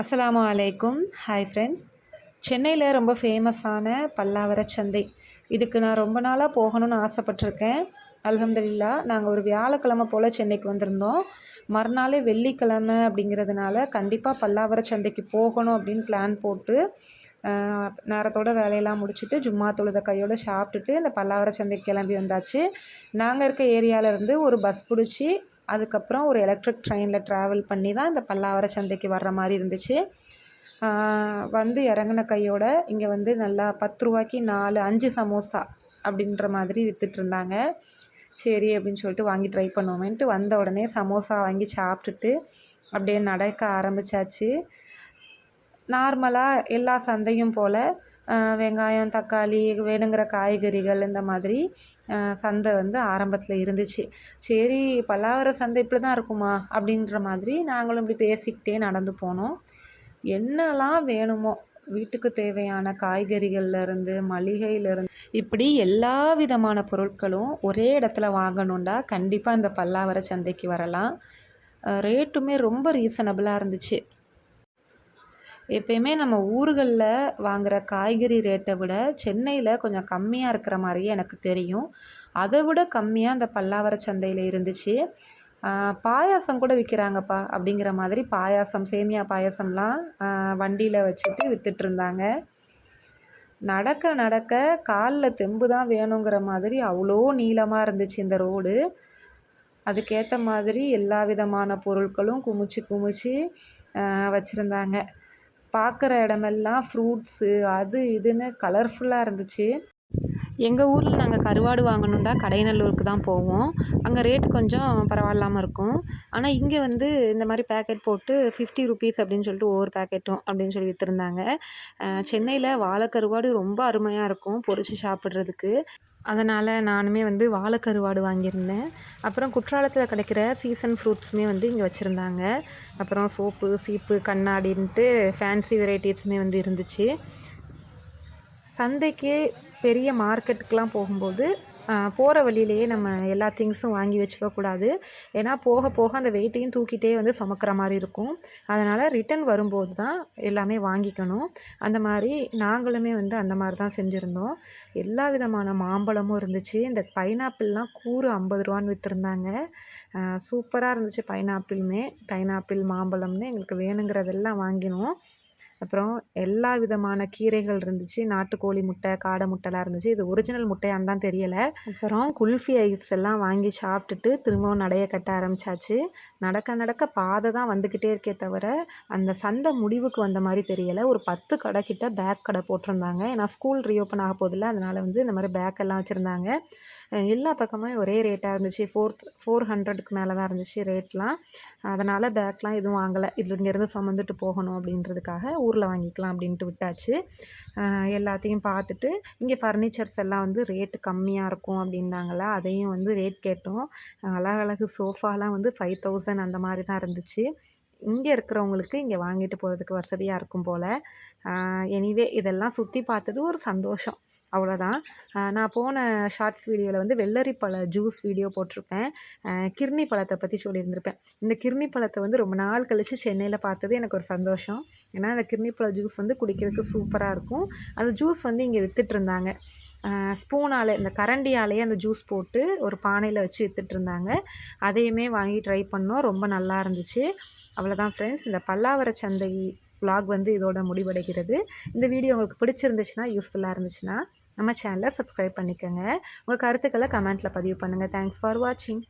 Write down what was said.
அஸ்ஸலாமு அலைக்கும். Hi friends. சென்னையில் ரொம்ப ஃபேமஸான பல்லாவர சந்தை. இதுக்கு நான் ரொம்ப நாளாக போகணும்னு ஆசைப்பட்டிருக்கேன். அல்ஹம்துலில்லாஹ் நாங்கள் ஒரு வியாழக்கிழமை போல் சென்னைக்கு வந்திருந்தோம். மறுநாள் வெள்ளிக்கிழமை அப்படிங்கிறதுனால கண்டிப்பாக பல்லாவர சந்தைக்கு போகணும் அப்படின்னு பிளான் போட்டு நேரத்தோட வேலையெல்லாம் முடிச்சுட்டு ஜும்மா தொழுத கையோடு சாப்பிட்டுட்டு இந்த பல்லாவர சந்தைக்கு கிளம்பி வந்தாச்சு. நாங்கள் இருக்க ஏரியாவிலேருந்து ஒரு பஸ் பிடிச்சி அதுக்கப்புறம் ஒரு எலக்ட்ரிக் ட்ரெயினில் ட்ராவல் பண்ணி தான் இந்த பல்லாவர சந்தைக்கு வர்ற மாதிரி இருந்துச்சு. வந்து இறங்குன கையோட இங்கே வந்து நல்லா 10 ரூபாய்க்கு 4 5 சமோசா அப்படின்ற மாதிரி விற்றுட்ருந்தாங்க. சரி அப்படின்னு சொல்லிட்டு வாங்கி ட்ரை பண்ணுவோமேன்ட்டு வந்த உடனே சமோசா வாங்கி சாப்பிட்டுட்டு அப்படியே நடக்க ஆரம்பித்தாச்சு. நார்மலாக எல்லா சந்தையும் போல் வெங்காயம், தக்காளி, வேணுங்கிற காய்கறிகள் இந்த மாதிரி சந்தை வந்து ஆரம்பத்தில் இருந்துச்சு. சரி பல்லாவர சந்தை இப்படி தான் இருக்குமா அப்படின்ற மாதிரி நாங்களும் இப்படி பேசிக்கிட்டே நடந்து போனோம். என்னெல்லாம் வேணுமோ வீட்டுக்கு தேவையான காய்கறிகள்லேருந்து மளிகையிலேருந்து இப்படி எல்லா விதமான பொருட்களும் ஒரே இடத்துல வாங்கணுண்டா கண்டிப்பாக இந்த பல்லாவர சந்தைக்கு வரலாம். ரேட்டுமே ரொம்ப ரீசனபிளாக இருந்துச்சு. எப்பயுமே நம்ம ஊர்களில் வாங்குகிற காய்கறி ரேட்டை விட சென்னையில் கொஞ்சம் கம்மியாக இருக்கிற மாதிரியே எனக்கு தெரியும். அதை விட கம்மியாக அந்த பல்லாவர சந்தையில் இருந்துச்சு. பாயாசம் கூட விற்கிறாங்கப்பா அப்படிங்கிற மாதிரி பாயாசம், சேமியா பாயாசம்லாம் வண்டியில் வச்சுட்டு விற்றுட்ருந்தாங்க. நடக்க நடக்க காலில் தெம்பு தான் வேணுங்கிற மாதிரி அவ்வளோ நீளமாக இருந்துச்சு இந்த ரோடு. அதுக்கேற்ற மாதிரி எல்லா விதமான பொருட்களும் குமிச்சு குமிச்சு வச்சுருந்தாங்க. பார்க்குற இடமெல்லாம் ஃப்ரூட்ஸு அது இதுன்னு கலர்ஃபுல்லாக இருந்துச்சு. எங்கள் ஊரில் நாங்கள் கருவாடு வாங்கணுண்டா கடைநல்லூருக்கு தான் போவோம். அங்கே ரேட்டு கொஞ்சம் பரவாயில்லாமல் இருக்கும். ஆனால் இங்கே வந்து இந்த மாதிரி பேக்கெட் போட்டு 50 ருபீஸ் அப்படின்னு சொல்லிட்டு ஒவ்வொரு பேக்கெட்டும் அப்படின்னு சொல்லி விற்றுருந்தாங்க. சென்னையில் வாழைக்கருவாடு ரொம்ப அருமையாக இருக்கும் பொரிச்சு சாப்பிட்றதுக்கு. அதனால் நானுமே வந்து வாழைக்கருவாடு வாங்கியிருந்தேன். அப்புறம் குற்றாலத்தில் கிடைக்கிற சீசன் ஃப்ரூட்ஸுமே வந்து இங்கே வச்சுருந்தாங்க. அப்புறம் சோப்பு, சீப்பு, கண்ணாடின்ட்டு ஃபேன்சி வெரைட்டிஸுமே வந்து இருந்துச்சு. சந்தைக்கு பெரிய மார்க்கெட்டுக்கெலாம் போகும்போது போகிற வழியிலேயே நம்ம எல்லா திங்ஸும் வாங்கி வச்சுக்கக்கூடாது. ஏன்னா போக போக அந்த வெயிட்டையும் தூக்கிட்டே வந்து சுமக்கிற மாதிரி இருக்கும். அதனால் ரிட்டன் வரும்போது தான் எல்லாமே வாங்கிக்கணும். அந்த மாதிரி நாங்களுமே வந்து அந்த மாதிரி தான் செஞ்சுருந்தோம். எல்லா விதமான மாம்பழமும் இருந்துச்சு. இந்த பைனாப்பிள்லாம் கூறு 50 ரூபான்னு விற்றுருந்தாங்க. சூப்பராக இருந்துச்சு. பைனாப்பிள், மாம்பழம்னு எங்களுக்கு வேணுங்கிறதெல்லாம் வாங்கினோம். அப்புறம் எல்லா விதமான கீரைகள் இருந்துச்சு. நாட்டுக்கோழி முட்டை, காடை முட்டைலாம் இருந்துச்சு. இது ஒரிஜினல் முட்டையான்னு தான் தெரியலை. அப்புறம் குல்ஃபி ஐஸ் எல்லாம் வாங்கி சாப்பிட்டுட்டு திரும்பவும் நடைய கட்ட ஆரம்பித்தாச்சு. நடக்க நடக்க பாதை தான் வந்துக்கிட்டே இருக்கே தவிர அந்த சந்தை முடிவுக்கு வந்த மாதிரி தெரியலை. ஒரு 10 கடை கிட்ட பேக் கடை போட்டிருந்தாங்க. ஏன்னா ஸ்கூல் ரீஓப்பன் ஆக போதில்ல, அதனால் வந்து இந்த மாதிரி பேக் எல்லாம் வச்சுருந்தாங்க. எல்லா பக்கமே ஒரே ரேட்டாக இருந்துச்சு. 400க்கு மேலே தான் இருந்துச்சு ரேட்லாம். அதனால் பேக்லாம் எதுவும் வாங்கலை. இங்கேருந்து சுமந்துட்டு போகணும் அப்படின்றதுக்காக ஊரில் வாங்கிக்கலாம் அப்படின்ட்டு விட்டாச்சு. எல்லாத்தையும் பார்த்துட்டு இங்கே ஃபர்னிச்சர்ஸ் எல்லாம் வந்து ரேட்டு கம்மியாக இருக்கும் அப்படின்னாங்களா, அதையும் வந்து ரேட் கேட்டோம். அழகழகு சோஃபாலாம் வந்து 5000 அந்த மாதிரி தான் இருந்துச்சு. இங்கே இருக்கிறவங்களுக்கு இங்கே வாங்கிட்டு போகிறதுக்கு வசதியாக இருக்கும் போல். எனிவே இதெல்லாம் சுற்றி பார்த்தது ஒரு சந்தோஷம், அவ்வளோதான். நான் போன ஷார்ட்ஸ் வீடியோவில் வந்து வெள்ளரி பழ ஜூஸ் வீடியோ போட்டிருப்பேன். கிர்னி பழத்தை பற்றி சொல்லியிருந்திருப்பேன். இந்த கிர்னி பழத்தை வந்து ரொம்ப நாள் கழித்து சென்னையில் பார்த்தது எனக்கு ஒரு சந்தோஷம். ஏன்னா அந்த கிர்னி பழ ஜூஸ் வந்து குடிக்கிறதுக்கு சூப்பராக இருக்கும். அந்த ஜூஸ் வந்து இங்கே விற்றுட்ருந்தாங்க. ஸ்பூனால், இந்த கரண்டியாலேயே அந்த ஜூஸ் போட்டு ஒரு பானையில் வச்சு விற்றுட்ருந்தாங்க. அதையுமே வாங்கி ட்ரை பண்ணோம். ரொம்ப நல்லா இருந்துச்சு. அவ்வளோதான் ஃப்ரெண்ட்ஸ். இந்த பல்லாவர சந்தை விலாக் வந்து இதோட முடிவடைகிறது. இந்த வீடியோ உங்களுக்கு பிடிச்சிருந்துச்சுன்னா, யூஸ்ஃபுல்லாக இருந்துச்சுன்னா நம்ம சேனலை சப்ஸ்கிரைப் பண்ணிக்கோங்க. உங்கள் கருத்துக்களை கமெண்ட்டில் பதிவு பண்ணுங்கள். தேங்க்ஸ் ஃபார் வாட்சிங்.